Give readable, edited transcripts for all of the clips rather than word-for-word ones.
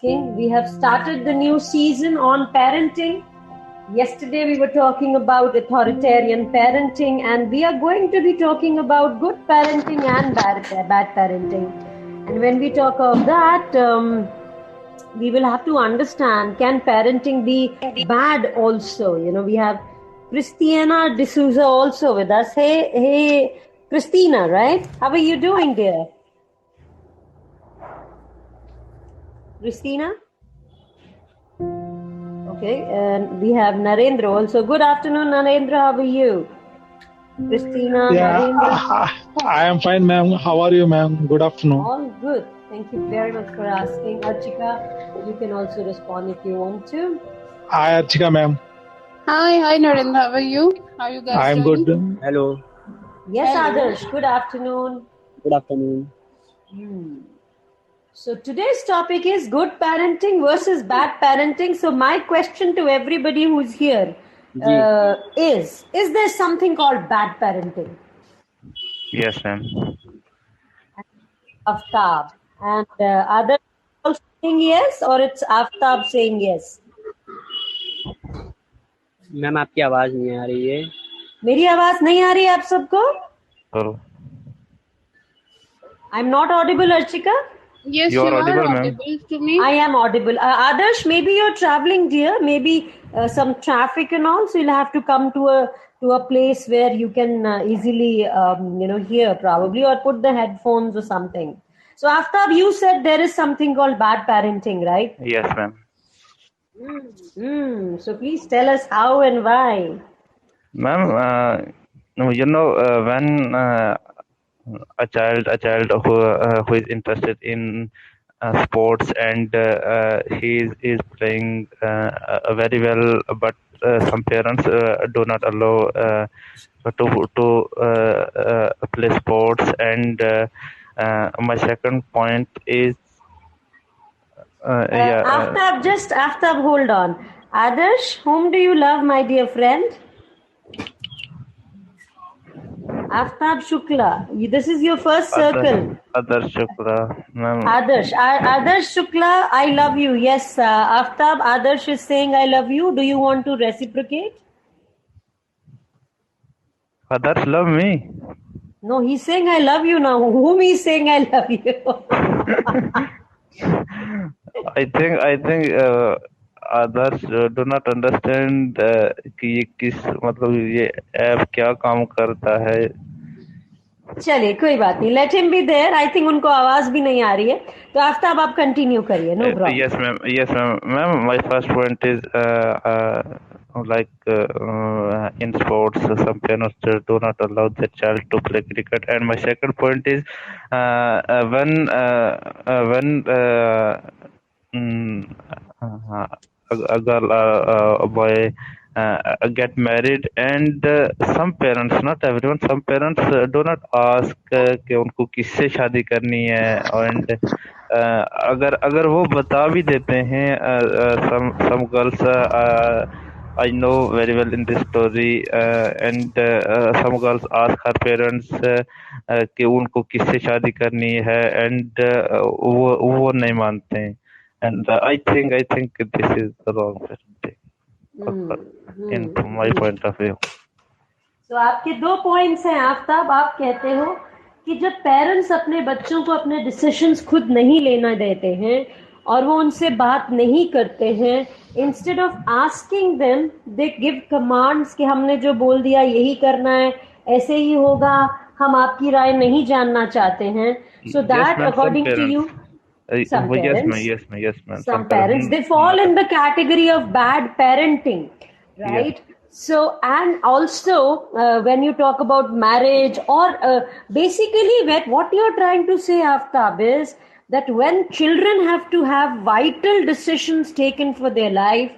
asking. We have started the new season on parenting. Yesterday we were talking about authoritarian parenting, and we are going to be talking about good parenting and bad parenting. And when we talk of that, we will have to understand, can parenting be bad also? We have Christina D'Souza also with us. Hey, Christina, right? How are you doing, dear? Christina? Okay, and we have Narendra also. Good afternoon, Narendra. How are you? Christina, Narendra. I am fine, ma'am. How are you, ma'am? Good afternoon. All good. Thank you very much for asking. Archika, you can also respond if you want to. Hi, Archika, ma'am. Hi, Narendra. How are you? How are you guys I am doing? good. Hello. Yes, Hello. Adarsh. Good afternoon. Good afternoon. So today's topic is good parenting versus bad parenting. So my question to everybody who's here is there something called bad parenting? Yes, ma'am. Aftab. And others also saying yes, or it's Aftab saying yes? Ma'am आपकी आवाज नहीं आ रही है. मेरी आवाज नहीं आ रही है आप सबको? So, I'm not audible, Archika? Yes, You are audible, to me. I am audible. Adarsh, maybe you're traveling, dear. Maybe some traffic and all, so you'll have to come to a place where you can easily, hear probably, or put the headphones or something. So, Aftab, you said there is something called bad parenting, right? yes, ma'am. So, please tell us how and why. Ma'am, when a child who is interested in sports and he is playing very well, but some parents do not allow to play sports. And my second point is Aftab, hold on. Adarsh, whom do you love, my dear friend? Aftab Shukla. This is your first circle. Adarsh Shukla, ma'am. Adarsh Shukla, I love you. Yes, Aftab, Adarsh is saying I love you. Do you want to reciprocate? Adarsh love me. No, he's saying I love you now. Whom he's saying I love you? I think others do not understand कि ये किस मतलब ये app क्या काम करता है. चलिए कोई बात नहीं. Let him be there. I think उनको आवाज भी नहीं आ रही है. तो आफ्ताब आप कंटिन्यू करिए. No problem. Yes, ma'am. Ma'am, my first point is in sports, some parents do not allow their child to play cricket. And my second point is when a girl a boy get married, and some parents, not everyone, some parents do not ask कि उनको किससे शादी करनी है. And अगर वो बता भी देते हैं, some girls I know very well in this story, and some girls ask her parents कि उनको किससे शादी करनी है, and वो नहीं मानते हैं. And I think this is the wrong parenting in my point of view. So आपके दो पॉइंट्स हैं आफ्ताब. आप कहते हो कि जब पेरेंट्स अपने बच्चों को अपने डिसीजंस खुद नहीं लेना देते हैं और वो उनसे बात नहीं करते हैं, instead of asking them they give commands कि हमने जो बोल दिया यही करना है, ऐसे ही होगा, हम आपकी राय नहीं जानना चाहते हैं. So that according to you, some parents they fall in the category of bad parenting, right? Yes. So, and also when you talk about marriage or basically what you're trying to say, Aftab, is that when children have to have vital decisions taken for their life,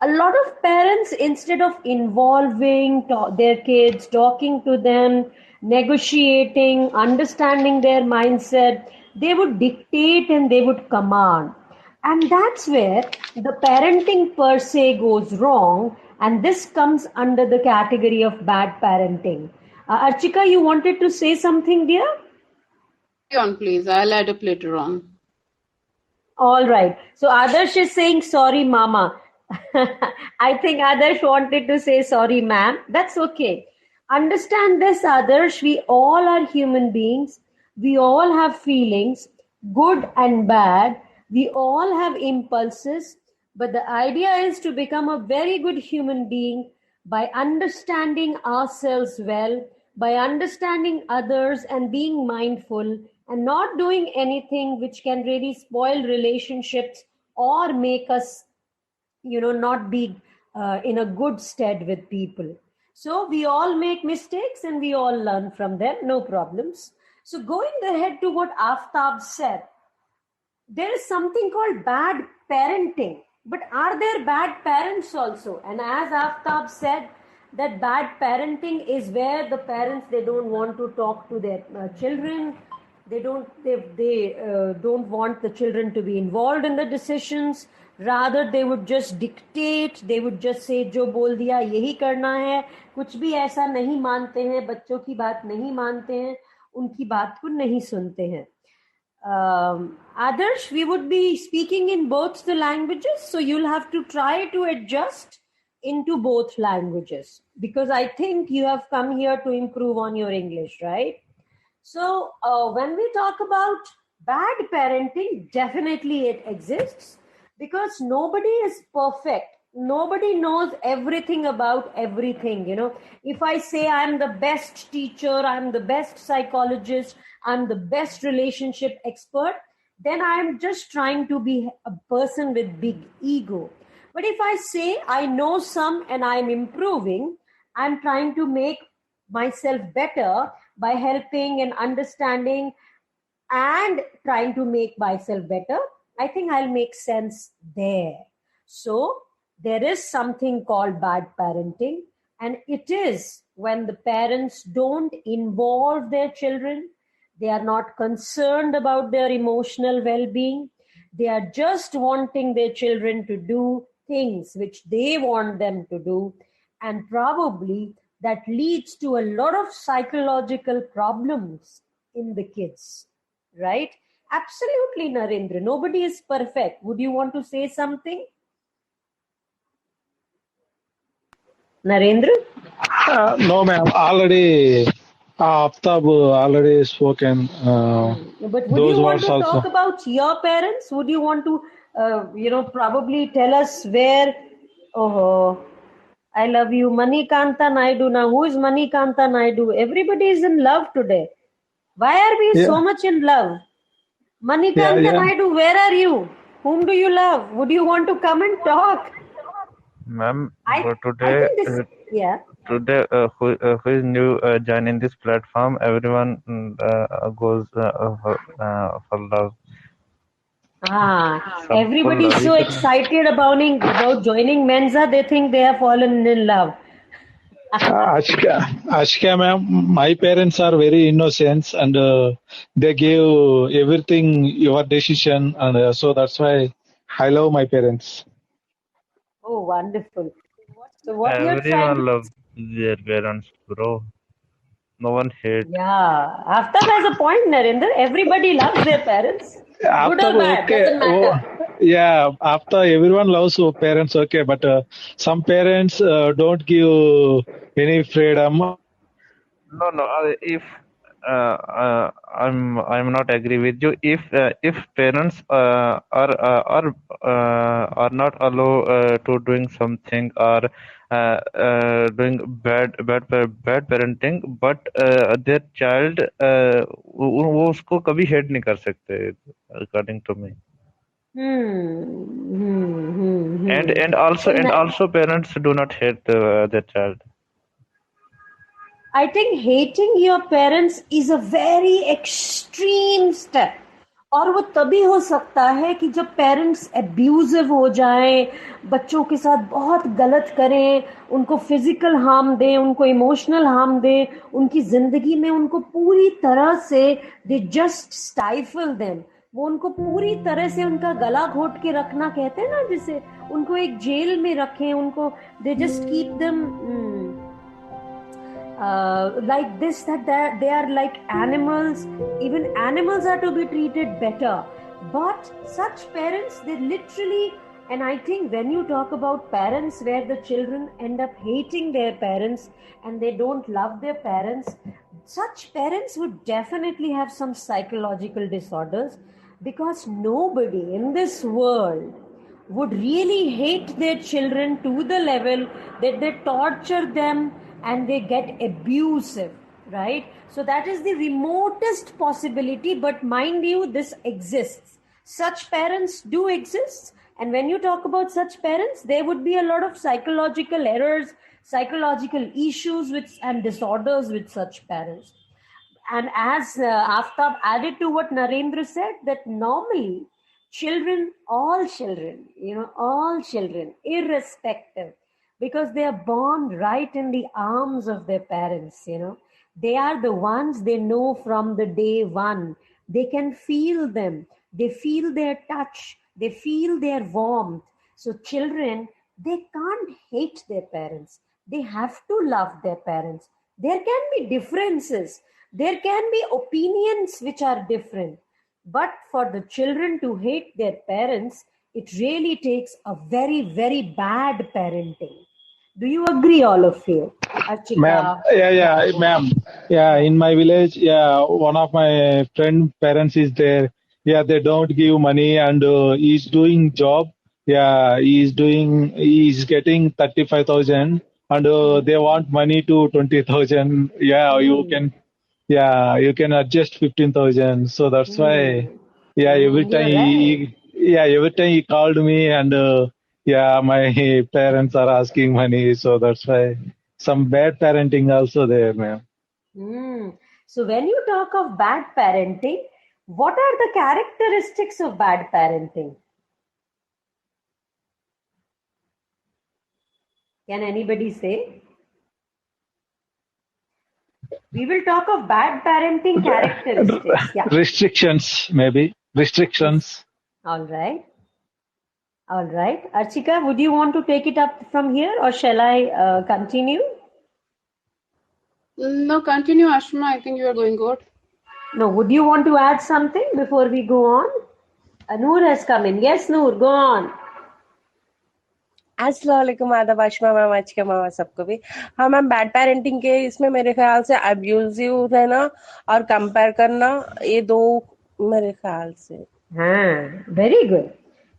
a lot of parents, instead of involving their kids, talking to them, negotiating, understanding their mindset, they would dictate and they would command. And that's where the parenting per se goes wrong. And this comes under the category of bad parenting. Archika, you wanted to say something, dear? Carry on, please. I'll add up later on. All right. So Adarsh is saying sorry, mama. I think Adarsh wanted to say sorry, ma'am. That's okay. Understand this, Adarsh. We all are human beings. We all have feelings, good and bad. We all have impulses. But the idea is to become a very good human being by understanding ourselves well, by understanding others and being mindful and not doing anything which can really spoil relationships or make us not be in a good stead with people. So we all make mistakes and we all learn from them, no problems. So going ahead to what Aftab said, there is something called bad parenting. But are there bad parents also? And as Aftab said, that bad parenting is where the parents, they don't want to talk to their children. They don't want the children to be involved in the decisions. Rather, they would just dictate. They would just say, जो बोल दिया यही करना है. कुछ भी ऐसा नहीं मानते हैं. बच्चों की बात नहीं मानते हैं. उनकी बात को नहीं सुनते हैं. Adarsh, we would be speaking in both the languages, so you'll have to try to adjust into both languages, because I think you have come here to improve on your English, right? So when we talk about bad parenting, definitely it exists, because nobody is perfect. Nobody knows everything about everything. If I say I'm the best teacher, I'm the best psychologist, I'm the best relationship expert, then I'm just trying to be a person with big ego. But if I say I know some and I'm improving, I'm trying to make myself better by helping and understanding and trying to make myself better, I think I'll make sense there. So there is something called bad parenting, and it is when the parents don't involve their children. They are not concerned about their emotional well-being. They are just wanting their children to do things which they want them to do, and probably that leads to a lot of psychological problems in the kids, right? Absolutely, Narendra. Nobody is perfect. Would you want to say something? Narendra? No, ma'am. Already, Aftab already spoken But would those you want words to also. talk about your parents? Would you want to, probably tell us where, oh, I love you, Manikanta Naidu. Now, who is Manikanta Naidu? Everybody is in love today. Why are we Yeah, so much in love? yeah, Manikanta yeah. Naidu, where are you? Whom do you love? Would you want to come and talk? Ma'am, I I today, think this, yeah. who is new joining this platform, everyone goes for love. सबको Everybody is love he so करना है. excited about joining Mensa. They think they have fallen in love. Ashika, ma'am, my parents are very innocent and they give everything your decision, and so that's why I love my parents. Oh, wonderful. So what you're trying Everyone to, loves their parents, bro. No one hate. yeah, Aftab has a point, Narendra. Everybody loves their parents. Good After or bad, okay, doesn't matter. yeah, after everyone loves parents, okay, but some parents don't give any freedom. No, no. If I'm not agree with you. If parents are not allow to doing something or doing bad parenting, but their child वो उसको कभी hate नहीं कर सकते, according to me. And and also So and also parents do not hate their child. I think hating your parents is a very extreme step. और वो तभी हो सकता है कि जब पेरेंट्स एब्यूजिव हो जाएं, बच्चों के साथ बहुत गलत करें, उनको फिजिकल हार्म दें, उनको इमोशनल हार्म दें, उनकी जिंदगी में उनको पूरी तरह से दे जस्ट स्टाइफल देम. वो उनको पूरी तरह से उनका गला घोट के रखना कहते हैं ना, जिसे उनको एक जेल में रखें, उनको they just keep them like this, that they are like animals. Even animals are to be treated better. But such parents, they literally, and I think when you talk about parents where the children end up hating their parents and they don't love their parents, such parents would definitely have some psychological disorders, because nobody in this world would really hate their children to the level that they torture them and they get abusive, right? So that is the remotest possibility, but mind you, this exists. Such parents do exist, and when you talk about such parents, there would be a lot of psychological errors, psychological issues with and disorders with such parents. And as Aftab added to what Narendra said, that normally children, all children, irrespective, because they are born right in the arms of their parents, they are the ones they know from the day one. They can feel them, they feel their touch, they feel their warmth. So children, they can't hate their parents. They have to love their parents. There can be differences. There can be opinions which are different. But for the children to hate their parents, it really takes a very, very bad parenting. Do you agree, all of you? Ma'am, Archika. ma'am. Yeah, in my village, one of my friend parents is there. Yeah, they don't give money and he's doing job. Yeah, he's getting 35,000 and they want money to 20,000. You can adjust 15,000. So that's why, You're right. every time he called me and my parents are asking money. So that's why some bad parenting also there, ma'am. So when you talk of bad parenting, what are the characteristics of bad parenting? Can anybody say? We will talk of bad parenting characteristics. Yeah. Restrictions, maybe. Restrictions. All right. All right. Archika, would you want to take it up from here, or shall I continue? No, continue, Ashma. I think you are going good. No, would you want to add something before we go on? Noor has come in. Yes, Noor, go on. अस्सलाम वालेकुम, आदाब Ashma ma'am, आज के मामा सबको भी। हाँ ma'am, bad parenting के इसमें मेरे ख्याल से अब्यूजिव रहना और कंपेयर करना, ये दो मेरे ख्याल से। हाँ, very good.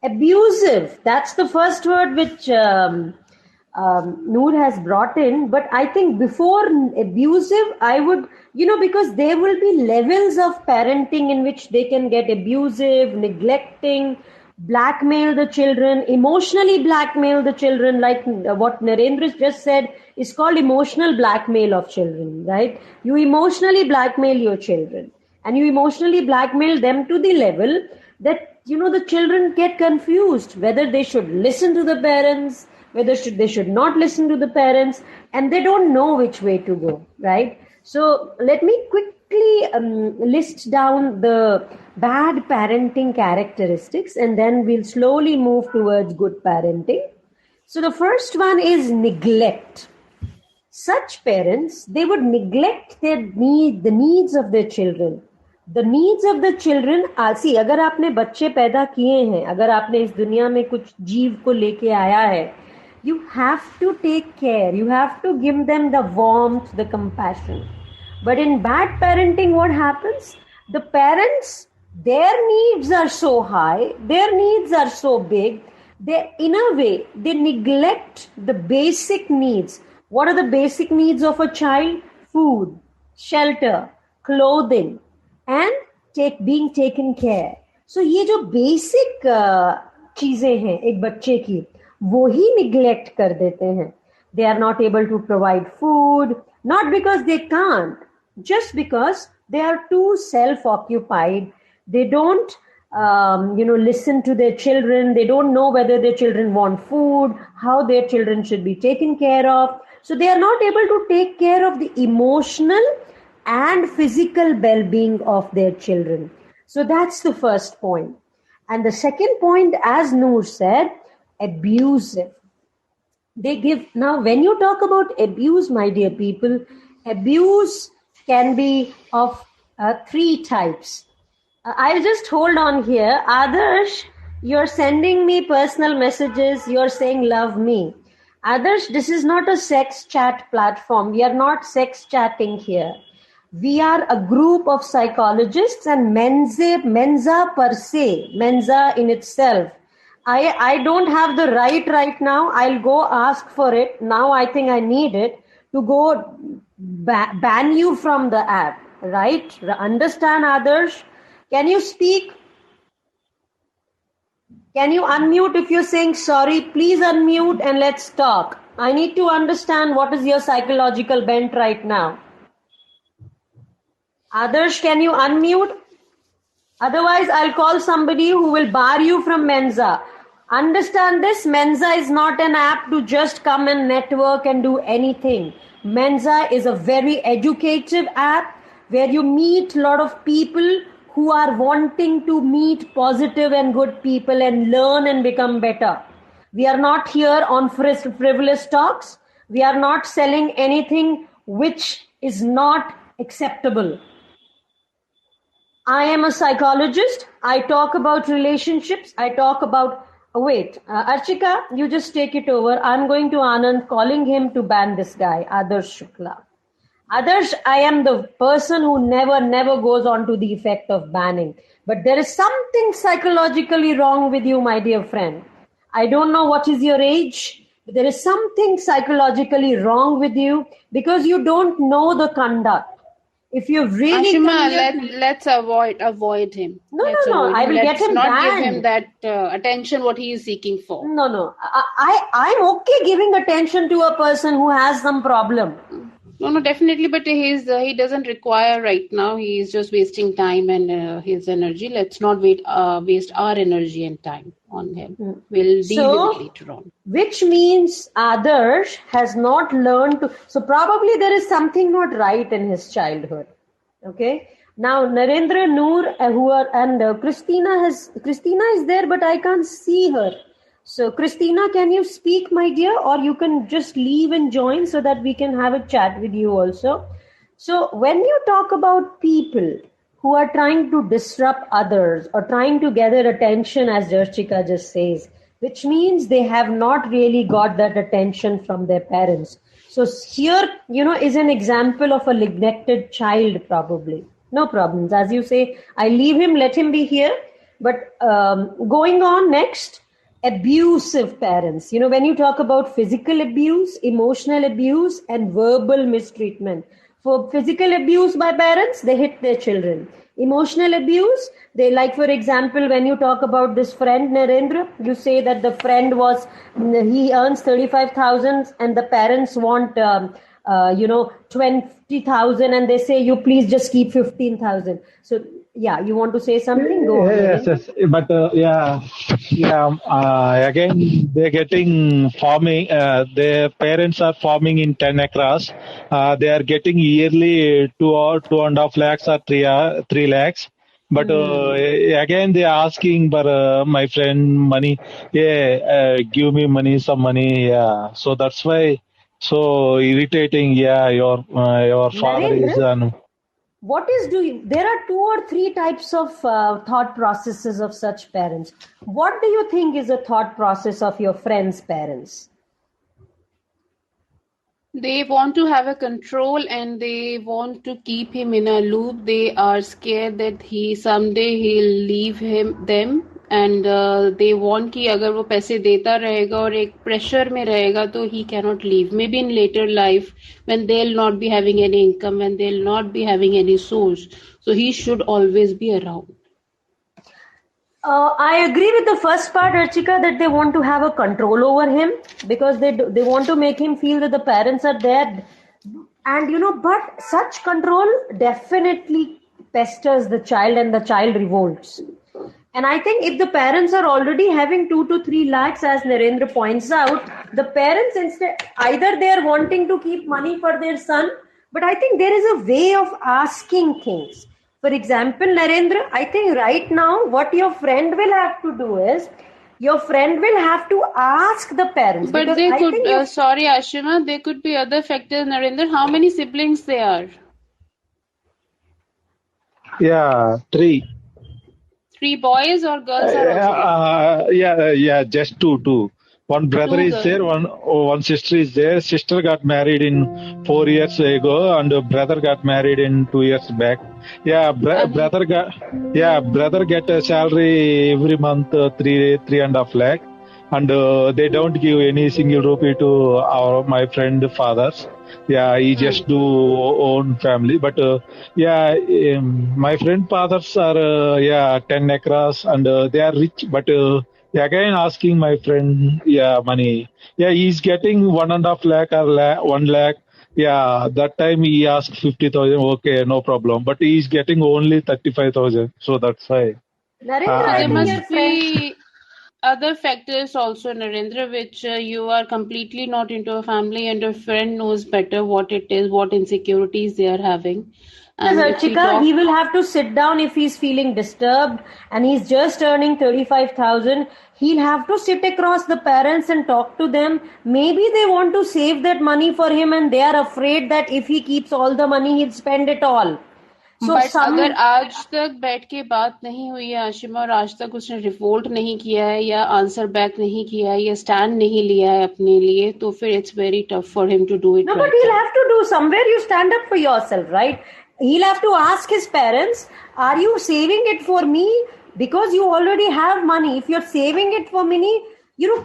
Abusive, that's the first word which Noor has brought in. But I think before abusive, I would, because there will be levels of parenting in which they can get abusive, neglecting, blackmail the children, emotionally blackmail the children, like what Narendra just said is called emotional blackmail of children, right? You emotionally blackmail your children, and you emotionally blackmail them to the level that, the children get confused whether they should listen to the parents, whether they should not listen to the parents, and they don't know which way to go, right? So let me quickly list down the bad parenting characteristics, and then we'll slowly move towards good parenting. So the first one is neglect. Such parents, they would neglect the needs of their children. The needs of the children, see, अगर आपने बच्चे पैदा किए हैं, अगर आपने इस दुनिया में कुछ जीव को लेके आया है, you have to take care, you have to give them the warmth, the compassion. But in bad parenting, what happens? The parents, their needs are so high, their needs are so big, in a way, they neglect the basic needs. What are the basic needs of a child? Food, shelter, clothing, and being taken care. So ये जो basic चीजें हैं एक बच्चे की, वो ही neglect कर देते हैं. They are not able to provide food, not because they can't, just because they are too self-occupied. They don't listen to their children. They don't know whether their children want food, how their children should be taken care of. So they are not able to take care of the emotional and physical well-being of their children. So that's the first point. And the second point, as Noor said, abusive. Now when you talk about abuse, my dear people, abuse can be of three types. I'll just hold on here. Adarsh, you're sending me personal messages. You're saying love me. Adarsh, this is not a sex chat platform. We are not sex chatting here. We are a group of psychologists and Mensa per se, Mensa in itself. I don't have the right now. I'll go ask for it. Now I think I need it to go ban you from the app. Right? Understand, Adarsh? Can you speak? Can you unmute if you're saying sorry? Please unmute and let's talk. I need to understand what is your psychological bent right now. Adarsh, can you unmute? Otherwise, I'll call somebody who will bar you from Mensa. Understand this, Mensa is not an app to just come and network and do anything. Mensa is a very educative app where you meet a lot of people who are wanting to meet positive and good people and learn and become better. We are not here on frivolous talks. We are not selling anything which is not acceptable. I am a psychologist. I talk about relationships. I talk about... Archika, you just take it over. I'm going to Anand, calling him to ban this guy, Adarsh Shukla. Adarsh, I am the person who never goes on to the effect of banning. But there is something psychologically wrong with you, my dear friend. I don't know what is your age, but there is something psychologically wrong with you because you don't know the conduct. If you really Ashima, let's avoid him. No, Let's no, avoid I him. will get Let's him not give banned. him that attention what he is seeking for. No. I'm okay giving attention to a person who has some problem. No, definitely, but he doesn't require right now. He is just wasting time and his energy. Let's not waste our energy and time on him. We'll deal with it later on. Which means Adarsh has not learned to... So probably there is something not right in his childhood. Okay. Now Narendra, Noor, Christina is there, but I can't see her. So Christina, can you speak, my dear, or you can just leave and join so that we can have a chat with you also. So when you talk about people who are trying to disrupt others or trying to gather attention, as Darshika just says, which means they have not really got that attention from their parents. So here, is an example of a neglected child probably. No problems. As you say, I leave him, let him be here. But going on next, abusive parents. When you talk about physical abuse, emotional abuse, and verbal mistreatment. For physical abuse by parents, they hit their children. Emotional abuse, they, like for example, when you talk about this friend Narendra, you say that the friend he earns 35,000 and the parents want 20,000 and they say you please just keep 15,000. So yeah, you want to say something? Go on. Yes. But again, they're getting farming. Their parents are farming in 10 acres. They are getting yearly 2.5 lakhs or 3 lakhs. But again, they are asking, but my friend, money. Give me money, some money. Yeah. So that's why so irritating. Yeah, your father is. There are 2 or 3 types of thought processes of such parents. What do you think is the thought process of your friend's parents? They want to have a control and they want to keep him in a loop. They are scared that someday he'll leave them. And they want कि अगर वो पैसे देता रहेगा और एक pressure में रहेगा तो he cannot leave. Maybe in later life when they'll not be having any income, when they'll not be having any source. So he should always be around. I agree with the first part, Archika, that they want to have a control over him because they want to make him feel that the parents are there. And but such control definitely pesters the child and the child revolts. And I think if the parents are already having 2 to 3 lakhs, as Narendra points out, the parents instead, either they are wanting to keep money for their son, but I think there is a way of asking things. For example, Narendra, I think right now what your friend will have to do is, your friend will have to ask the parents. But they could, sorry Ashima, there could be other factors, Narendra. How many siblings there are? Yeah, 3. 3 boys or girls are also there? Yeah, just two. One brother 2 is there, girls. one sister is there. Sister got married in 4 years ago, and brother got married in 2 years back. Yeah, And he, brother get a salary every month, three and a half lakh, and they don't give any single rupee to my friend fathers. Yeah, he just do own family, but yeah, my friend fathers are 10 acres, and they are rich, but again asking my friend money. Yeah, he's getting 1.5 lakh or 1 lakh. Yeah, that time he asked 50,000. Okay, no problem, but he's getting only 35,000. So that's why Narendra, so I there I'm think your must friend. be other factors also, Narendra, which you are completely not into a family and your friend knows better what it is, what insecurities they are having. Yes, And if we Archika, he talk, will have to sit down if he's feeling disturbed and he's just earning 35,000. He'll have to sit across the parents and talk to them. Maybe they want to save that money for him and they are afraid that if he keeps all the money, he'll spend it all. So but अगर some, आज तक बैठ के बात नहीं हुई है आशिमा और आज तक उसने रिवोल्ट नहीं किया है या आंसर बैक नहीं किया है या स्टैंड नहीं लिया है अपने लिए तो फिर it's very tough for him to do it no, but right he'll now have to do somewhere. You stand up for yourself, right? He'll have to ask his parents, are you saving it for me? Because you already have money. If you're saving it for me,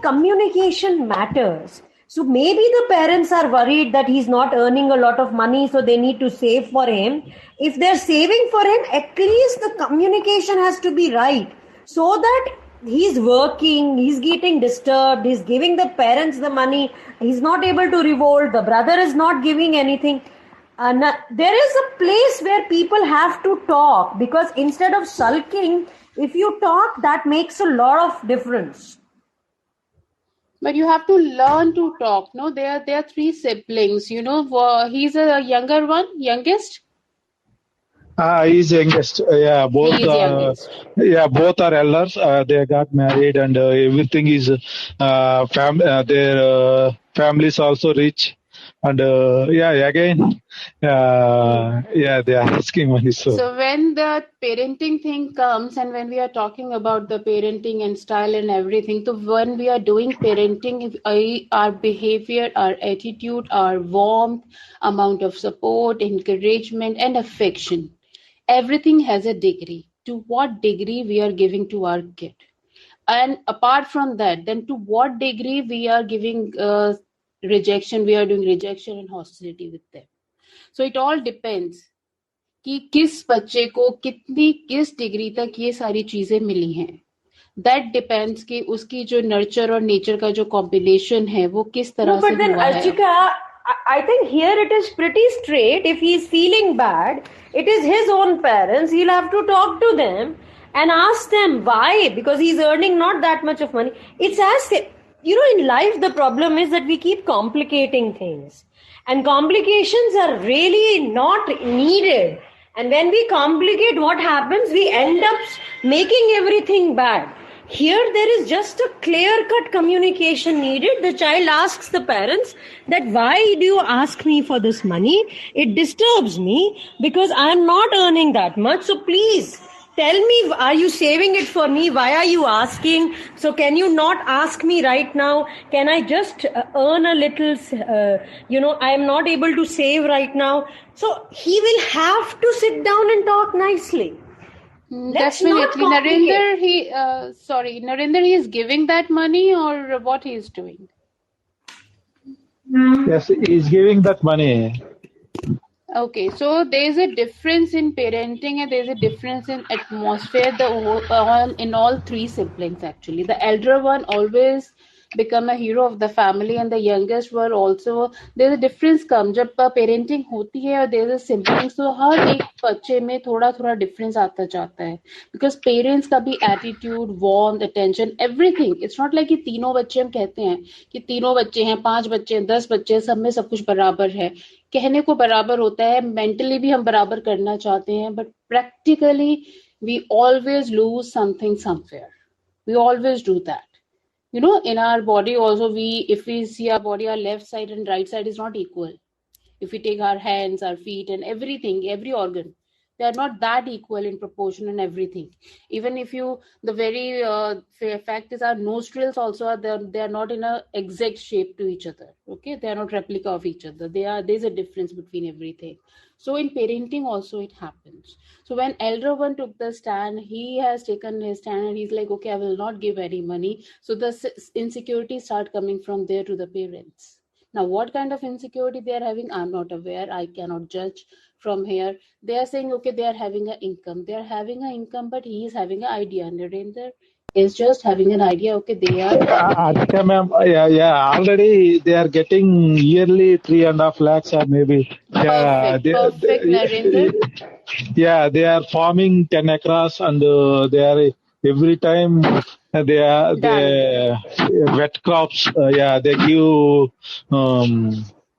communication matters. So maybe the parents are worried that he's not earning a lot of money, so they need to save for him. If they're saving for him, at least the communication has to be right so that he's working, he's getting disturbed, he's giving the parents the money, he's not able to revolt, the brother is not giving anything. There is a place where people have to talk because instead of sulking, if you talk, that makes a lot of difference. but you have to learn to talk no there are 3 siblings he's a youngest he's youngest. he is youngest Both are elders. They got married, and everything is their families also rich. And again, they are asking money. So So when the parenting thing comes and when we are talking about the parenting and style and everything, so when we are doing parenting, our behavior, our attitude, our warmth, amount of support, encouragement, and affection, everything has a degree. To what degree we are giving to our kid. And apart from that, then to what degree we are giving rejection, we are doing rejection and hostility with them. So it all depends. कि किस बच्चे को किस degree तक ये सारी चीजें मिली हैं दैट डिपेंड्स कि उसकी जो नर्चर और नेचर का जो कॉम्बिनेशन है वो किस तरह से But then, हुआ है Archika, I think here it is pretty straight. If he's feeling bad, it is his own parents. He'll have to talk to them and ask them why, because he's earning not that much of money. It's in life, the problem is that we keep complicating things. And complications are really not needed. And when we complicate what happens, we end up making everything bad. Here, there is just a clear-cut communication needed. The child asks the parents that why do you ask me for this money? It disturbs me because I am not earning that much. So please tell me, are you saving it for me? Why are you asking? So can you not ask me right now? Can I just earn a little, I am not able to save right now. So he will have to sit down and talk nicely. Let's not definitely complicate. Narendra, he is giving that money or what he is doing yes, he's giving that money. Okay, so there's a difference in parenting and there's a difference in atmosphere in all 3 siblings actually. The elder one always become a hero of the family and the youngest one also. There's a difference comes जब parenting होती है और there's a sibling so हर एक बच्चे में थोड़ा difference आता जाता है because parents का भी attitude, warmth, attention, everything. It's not like कि तीनों बच्चे हम कहते हैं कि तीनों बच्चे हैं 5 बच्चे हैं 10 बच्चे हैं सब में सब कुछ बराबर है कहने को बराबर होता है मेंटली भी हम बराबर करना चाहते हैं but practically we always lose something somewhere. We always do that. In our body also if we see our body, our left side and right side is not equal. If we take our hands, our feet and everything, every organ, They are not that equal in proportion and everything. Even if you, the very fact is our nostrils also are there, they are not in a exact shape to each other. Okay, they are not replica of each other. There's a difference between everything. So in parenting also it happens. So when elder one took the stand, he has taken his stand and he's like, okay, I will not give any money. So the insecurities start coming from there to the parents. Now, what kind of insecurity they are having, I'm not aware. I cannot judge from here. They are saying, okay, they are having an income. They are having an income, but he is having an idea. Narendra is just having an idea. Okay, they are. Adhika ma'am, already they are getting yearly 3.5 lakhs or maybe. Perfect, Narendra. Yeah, they are farming 10 acres and they are every time they wet crops. They give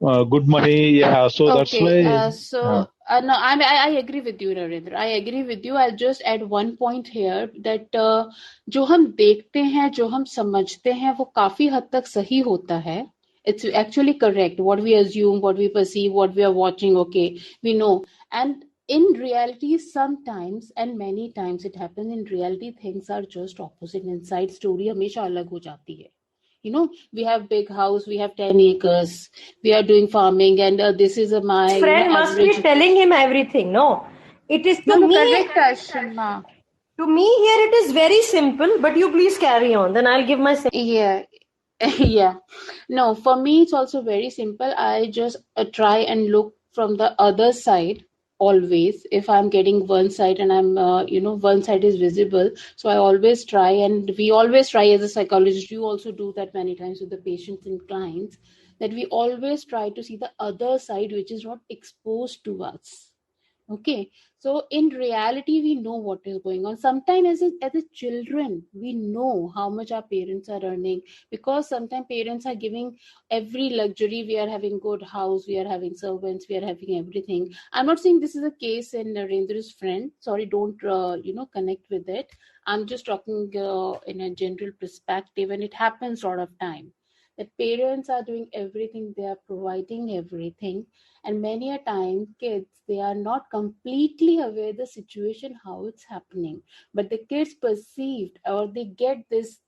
good money. Yeah, so that's Okay, why. no, I agree with you, Narendra. I agree with you. I'll just add one point here that जो हम देखते हैं, जो हम समझते हैं, वो काफी हद तक सही होता है. It's actually correct. What we assume, what we perceive, what we are watching, okay, we know. And in reality, sometimes and many times it happens. In reality, things are just opposite. Inside story हमेशा अलग हो जाती है. You know, we have big house, we have 10 acres, we are doing farming, and this is my Friend must be average. telling him everything. No, it is to No, me. correct, Ashima. To me, here it is very simple. But you please carry on. Then I'll give my. Yeah. Yeah. No, for me, it's also very simple. I just try and look from the other side always. If I'm getting one side and I'm, one side is visible. So I always try, and we always try as a psychologist, you also do that many times with the patients and clients, that we always try to see the other side, which is not exposed to us. Okay, so in reality, we know what is going on. Sometimes as a children, we know how much our parents are earning, because sometimes parents are giving every luxury. We are having good house, we are having servants, we are having everything. I'm not saying this is a case in Narendra's friend. Sorry, don't connect with it. I'm just talking in a general perspective, and it happens a lot of time that parents are doing everything, they are providing everything, and many a time kids, they are not completely aware the situation how it's happening, but the kids perceived, or they get this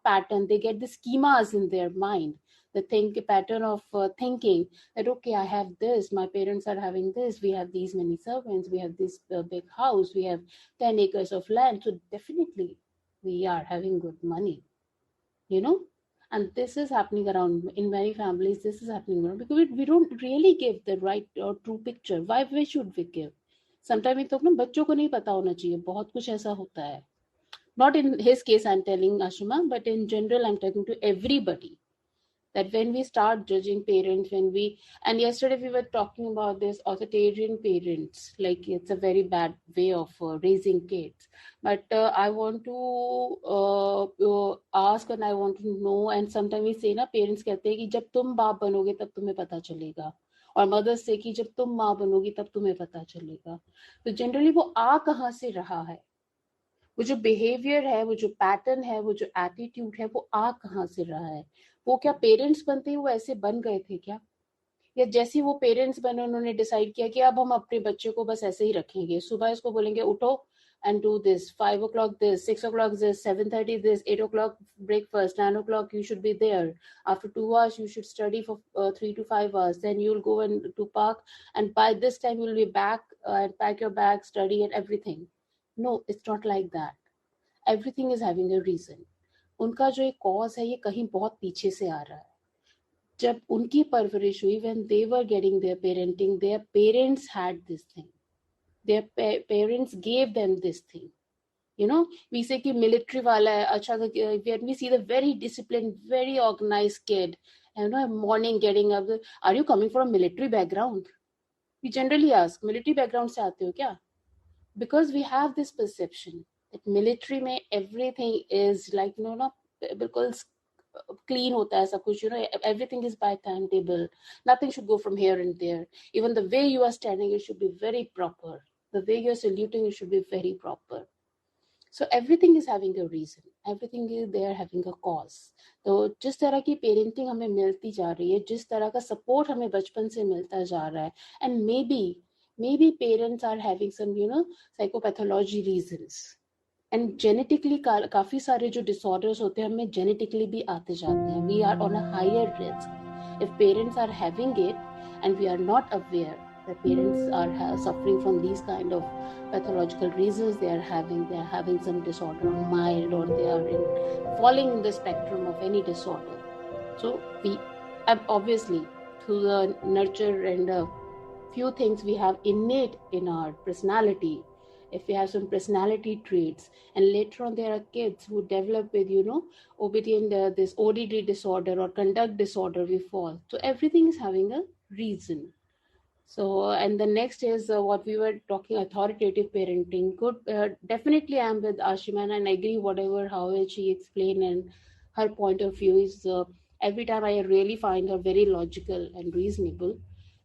pattern, they get the schemas in their mind, the pattern of thinking that, okay, I have this, my parents are having this, we have these many servants, we have this big house, we have 10 acres of land, so definitely we are having good money, you know. And this is happening around in many families. This is happening around because we don't really give the right or true picture. Why should we give? Sometimes तो ना बच्चों को नहीं पता होना चाहिए, बहुत कुछ ऐसा होता है. Not in his case I'm telling Ashima, but in general I'm talking to everybody, that when we start judging parents, and yesterday we were talking about this authoritarian parents, like it's a very bad way of raising kids. But I want to ask, and I want to know, and sometimes we say na, parents कहते हैं कि जब तुम बाप बनोगे तब तुम्हें पता चलेगा, और मदर्स से कि जब तुम माँ बनोगी तब तुम्हें पता चलेगा. तो जनरली वो आ कहाँ से रहा है, वो जो बिहेवियर है, वो जो पैटर्न है, वो जो एटीट्यूड है, वो आ कहाँ से रहा है. वो क्या पेरेंट्स बनते ही वो ऐसे बन गए थे क्या, या जैसे वो पेरेंट्स बने उन्होंने डिसाइड किया कि अब हम अपने बच्चे को बस ऐसे ही रखेंगे, सुबह इसको बोलेंगे उठो and do this, 5 o'clock this, 6 o'clock this, 7:30 this, 8 o'clock breakfast, 9 o'clock you should be there, after 2 hours you should study for 3 to 5 hours, then you'll go and to park, and by this time you'll be back and pack your bag, study and everything. No, it's not like that. Everything is having a reason. उनका जो एक cause है ये कहीं बहुत पीछे से आ रहा है. जब उनकी परवरिश हुई, when they were getting their parenting, their parents had this thing, their parents gave them this thing. You know, we say कि military वाला है अच्छा, when we see the very disciplined, very organized kid, morning getting up, are you coming from a military background? We generally ask, military background से आते हो क्या? Because we have this perception that military में everything is like बिल्कुल clean होता है सब कुछ, everything is by timetable, nothing should go from here and there, even the way you are standing it should be very proper, the way you are saluting it should be very proper. So everything is having a reason, everything is there having a cause. तो जिस तरह की parenting हमें मिलती जा रही है, जिस तरह का सपोर्ट हमें बचपन से मिलता जा रहा है, and maybe maybe parents are having some, psychopathology reasons. And genetically काफी सारे जो disorders होते हैं हमें genetically भी आते जाते हैं. We are on a higher risk. If parents are having it and we are not aware that parents are suffering from these kind of pathological reasons, they are having some disorder or mild, or they are falling in the spectrum of any disorder. So we obviously, through the nurture and few things we have innate in our personality, if we have some personality traits, and later on there are kids who develop with obedient this ODD disorder or conduct disorder, we fall. So everything is having a reason. So, and the next is what we were talking, authoritative parenting. Good, definitely I'm with Ashima, and I agree whatever how she explained, and her point of view is every time I really find her very logical and reasonable.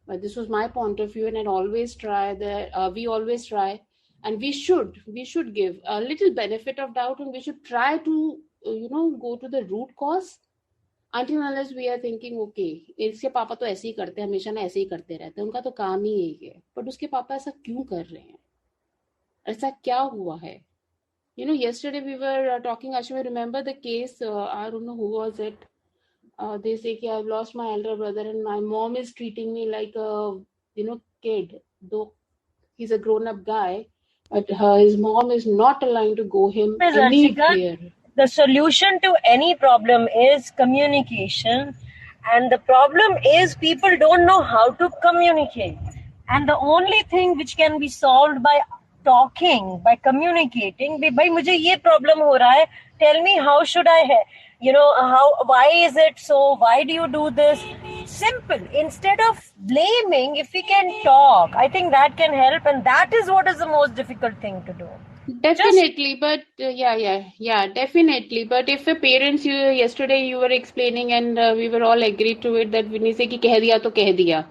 But this was my point of view, and I always try that we always try, and we should give a little benefit of doubt, and we should try to go to the root cause. Until unless we are thinking, okay, इसके पापा तो ऐसे ही करते हैं, हमेशा ना ऐसे ही करते रहते हैं, उनका तो काम ही यही है, बट उसके पापा ऐसा क्यों कर रहे हैं, ऐसा क्या हुआ है? Yesterday we were talking, Ashmi, remember the case, I don't know who was it, they say I've lost my elder brother and my mom is treating me like a kid, though he's a grown-up guy, but his mom is not allowing to go him Ms. anywhere. The solution to any problem is communication, and the problem is people don't know how to communicate, and the only thing which can be solved by talking, by communicating, bhai mujhe ye problem ho raha hai, tell me how should I why is it so, why do you do this? Simple. Instead of blaming, if we can talk, I think that can help, and that is what is the most difficult thing to do. Definitely, but yeah, definitely. But if the parents, yesterday you were explaining, and we were all agreed to it, that विनी से कि कह दिया तो कह दिया.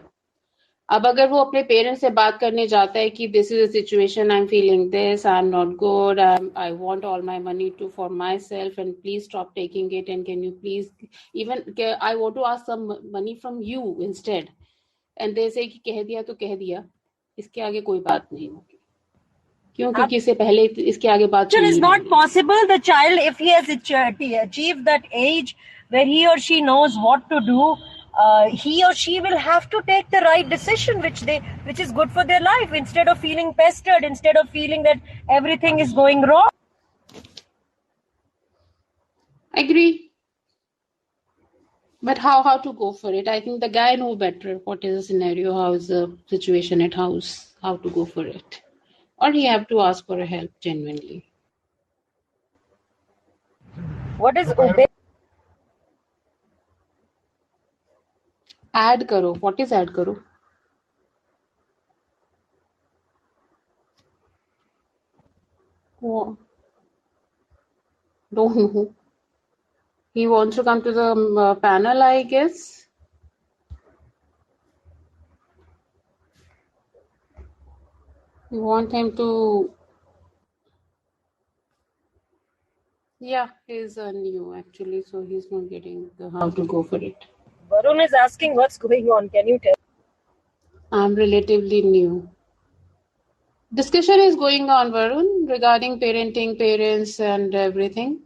अब अगर वो अपने पेरेंट्स से बात करने जाता है कि this is a situation, I'm feeling this, I'm not good, I want all my money for myself, and please stop taking it, and can you please, even I want to ask some money from you instead, and they say कि कह दिया तो कह दिया, इसके आगे कोई बात नहीं होगी. क्यों? क्योंकि इससे पहले इसके आगे बात It is not possible. The child, if he has achieved that age where he or she knows what to do, he or she will have to take the right decision, which is good for their life, instead of feeling pestered, instead of feeling that everything is going wrong. Agree. But how to go for it? I think the guy knows better what is the scenario, how is the situation at house, how to go for it. Or he have to ask for help genuinely. What is obey? Add karo. What is add karo? Oh, don't know. He wants to come to the panel, I guess. You want him to... Yeah, he's new actually, so he's not getting how to go for it. Varun is asking what's going on. Can you tell? I'm relatively new. Discussion is going on, Varun, regarding parenting, parents, and everything.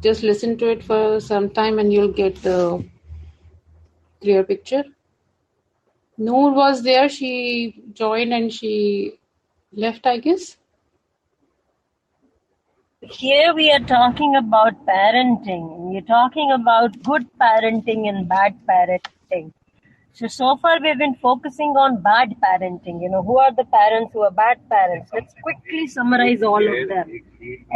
Just listen to it for some time and you'll get the clear picture. Noor was there. She joined and she left, I guess. Here we are talking about parenting. We're talking about good parenting and bad parenting. So far we've been focusing on bad parenting. Who are the parents who are bad parents? Let's quickly summarize all of them.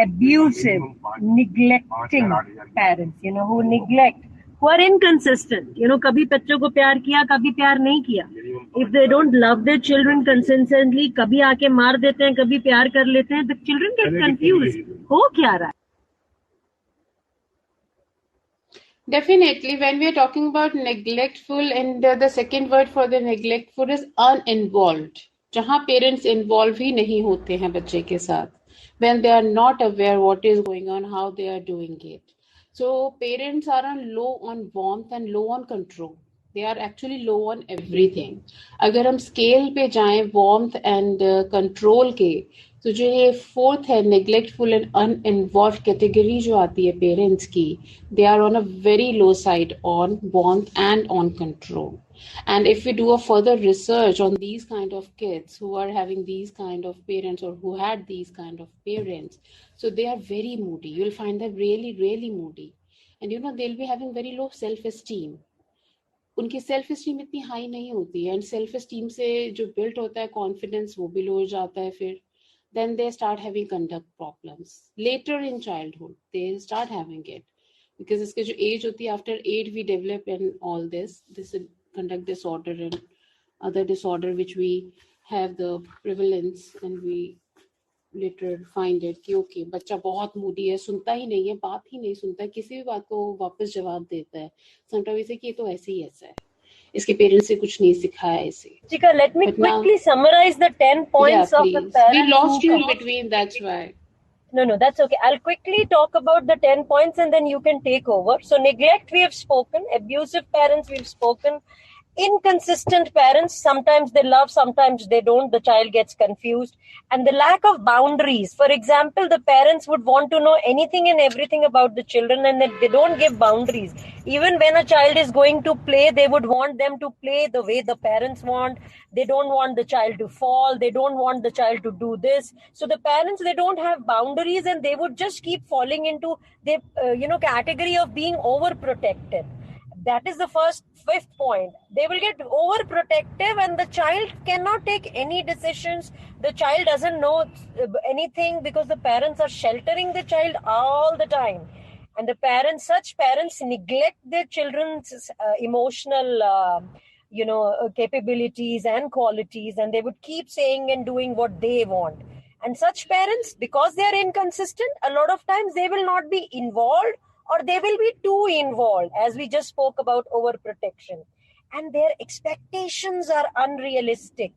Abusive, neglecting parents, who neglect, who are inconsistent. कभी बच्चों को प्यार किया, कभी प्यार नहीं किया. If they don't love their children consistently, कभी आके मार देते हैं, कभी प्यार कर लेते हैं, the children get confused. हो क्या रहा है? Definitely, when we are talking about neglectful, and the second word for the neglectful is uninvolved. जहाँ parents involved ही नहीं होते हैं बच्चे के साथ. When they are not aware what is going on, how they are doing it. So parents are low on warmth and low on control. They are actually low on everything. अगर हम scale पे जाएं warmth and control के, तो जो ये fourth है neglectful and uninvolved category जो आती है parents की, they are on a very low side on warmth and on control. And if we do a further research on these kind of kids who are having these kind of parents or who had these kind of parents, so they are very moody. You'll find them really, really moody. And they'll be having very low self-esteem. उनकी self esteem इतनी high नहीं होती है and self esteem से जो built होता है confidence वो भी लो हो जाता है फिर then they start having conduct problems later in childhood they start having it because इसके जो age होती है after 8 we develop and all this conduct disorder and other disorder which we have the prevalence and we later find it कि okay बच्चा बहुत Moody है सुनता ही नहीं है बात ही नहीं सुनता है किसी भी बात को वापस जवाब देता है समटाइम्स कि ये तो ऐसे ही ऐसा है इसके पेरेंट्स से कुछ नहीं सिखाया इसे Chika, let me quickly summarize the 10 points of the parents. We lost you in between, that's why. No, that's okay. I'll quickly talk about the 10 points and then you can take over. So neglect, we have spoken. Abusive parents, we've spoken. Inconsistent parents, sometimes they love, sometimes they don't. The child gets confused. And the lack of boundaries. For example, the parents would want to know anything and everything about the children and they don't give boundaries. Even when a child is going to play, they would want them to play the way the parents want. They don't want the child to fall. They don't want the child to do this. So the parents, they don't have boundaries and they would just keep falling into the category of being overprotected. That is the fifth point. They will get overprotective and the child cannot take any decisions. The child doesn't know anything because the parents are sheltering the child all the time. And such parents neglect their children's emotional capabilities and qualities, and they would keep saying and doing what they want. And such parents, because they are inconsistent, a lot of times they will not be involved or they will be too involved, as we just spoke about overprotection. And their expectations are unrealistic.